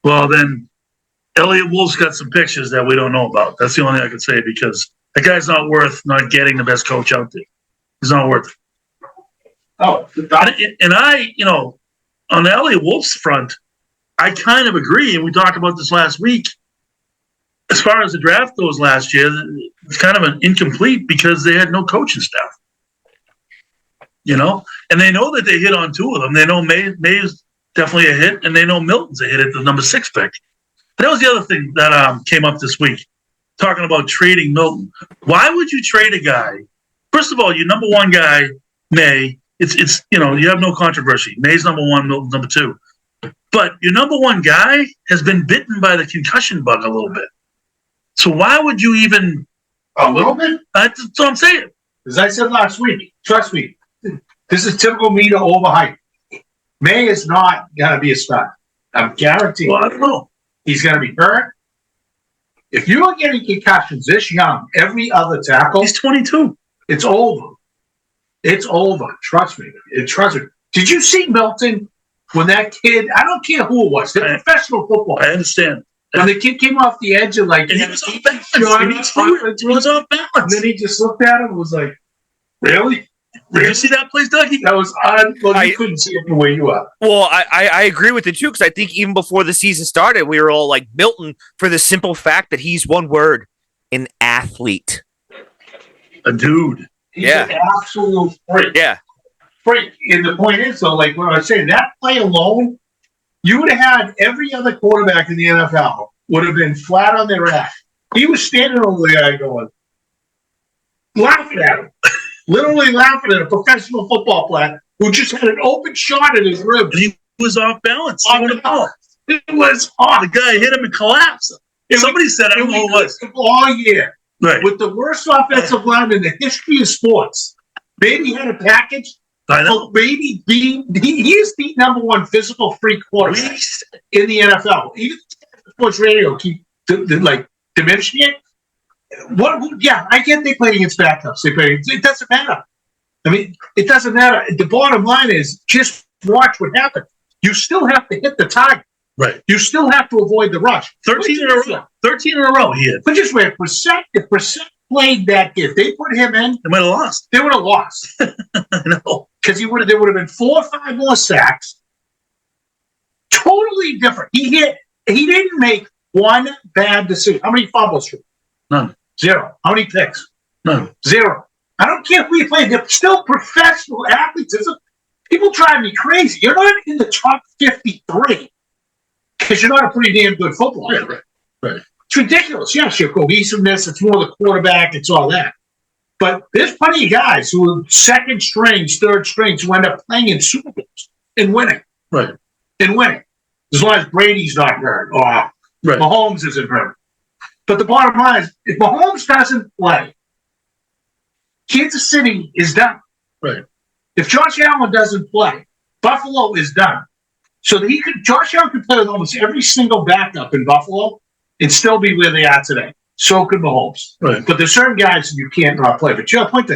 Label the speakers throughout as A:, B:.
A: Well, then Elliot Wolf's got some pictures that we don't know about. That's the only thing I could say because the guy's not worth not getting the best coach out there. He's not worth it.
B: Oh,
A: and I, on the Elliot Wolf's front, I kind of agree, and we talked about this last week. As far as the draft goes last year, it's kind of an incomplete because they had no coaching staff. And they know that they hit on two of them. They know May is definitely a hit, and they know Milton's a hit at the number 6 pick. But that was the other thing that came up this week, talking about trading Milton. Why would you trade a guy? First of all, your number 1 guy, May. It's you have no controversy. May's number 1, Milton's number 2. But your number 1 guy has been bitten by the concussion bug a little bit. So why would you even
B: a little bit?
A: That's what I'm saying.
B: As I said last week, trust me, this is typical me to overhype. May is not going to be a star. I'm guaranteed.
A: Well, I don't know.
B: He's going to be hurt. If you are getting concussions this young, every other tackle,
A: he's 22.
B: It's over. It's over. Trust me. Trust me. Did you see Milton when that kid? I don't care who it was. They're professional football.
A: I understand.
B: When the kid came off the edge and
A: he was off balance. He was off balance.
B: And then he just looked at him and was like, "Really?
A: Did you see that, please, Dougie?"
B: That was odd. Well, you couldn't see it the way you are.
C: Well, I agree with it too, because I think even before the season started, we were all like Milton for the simple fact that he's one word: an athlete,
A: a dude.
B: He's an absolute freak.
C: Yeah,
B: freak. And the point is, though, like what I was saying, that play alone, you would have had every other quarterback in the NFL would have been flat on their ass. He was standing over there going, laughing at him. Literally laughing at a professional football player who just had an open shot at his ribs.
A: He was off balance.
B: It was off.
A: The guy hit him and collapsed. Somebody said, I don't know who it was.
B: All year.
A: Right.
B: With the worst offensive line in the history of sports. Maybe he had a package.
A: I know.
B: Maybe he is the number 1 physical freak quarterback in the NFL. Even sports radio keep diminishing it. Yeah, I get they play against backups. It doesn't matter. I mean, it doesn't matter. The bottom line is just watch what happens. You still have to hit the target.
A: Right.
B: You still have to avoid the rush.
A: 13 in a row. 13 in a row he had.
B: But just wait, if Brissett played that game, if they put him in,
A: they might have lost.
B: They would have lost.
A: I know.
B: Because there would have been 4 or 5 more sacks. Totally different. He didn't make one bad decision. How many fumbles?
A: None.
B: 0. How many picks?
A: None.
B: 0. I don't care who you play. They're still professional athletes. People drive me crazy. You're not in the top 53 because you're not a pretty damn good football player.
A: Right.
B: It's ridiculous. Yes, your cohesiveness. It's more the quarterback. It's all that. But there's plenty of guys who are second strings, third strings who end up playing in Super Bowls and winning.
A: Right.
B: And winning. As long as Brady's not hurt or Mahomes isn't hurt. But the bottom line is, if Mahomes doesn't play, Kansas City is done.
A: Right.
B: If Josh Allen doesn't play, Buffalo is done. So that Josh Allen could play with almost every single backup in Buffalo and still be where they are today. So could Mahomes.
A: Right.
B: But there's certain guys you can't not play. But to your point,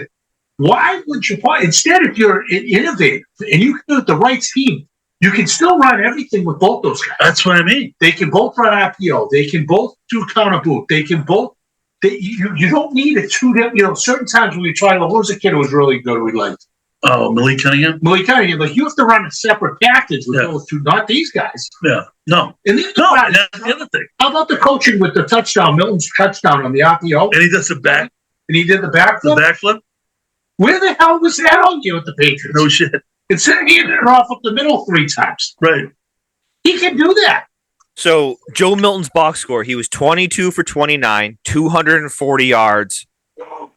B: why would you play? Instead, if you're innovative and you can do it the right team, you can still run everything with both those guys.
A: That's what I mean.
B: They can both run RPO. They can both do counter boot. They can both. You don't need a two. Certain times when we try to lose a kid who was really good, we liked.
A: Oh, Malik Cunningham.
B: Like you have to run a separate package with those two, not these guys.
A: Yeah. No.
B: And
A: that's the other thing.
B: How about the coaching with the touchdown, Milton's touchdown on the RPO?
A: And he does the back.
B: And he did the backflip.
A: The backflip.
B: Where the hell was that all year with the Patriots?
A: No shit.
B: Instead of handing it off up the middle 3 times.
A: Right.
B: He can do that.
C: So Joe Milton's box score, he was 22 for 29, 240 yards,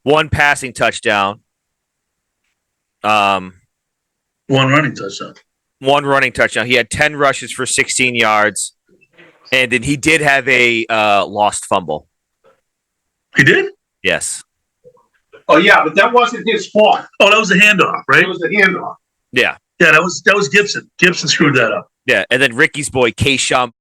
C: 1 passing touchdown.
A: One running touchdown.
C: 1 running touchdown. He had 10 rushes for 16 yards. And then he did have a lost fumble.
A: He did?
C: Yes.
B: Oh, yeah, but that wasn't his fault.
A: Oh, that was the handoff, right?
B: It was the handoff.
C: Yeah.
A: Yeah, that was Gibson. Gibson screwed that up.
C: Yeah, and then Ricky's boy, Kayshawn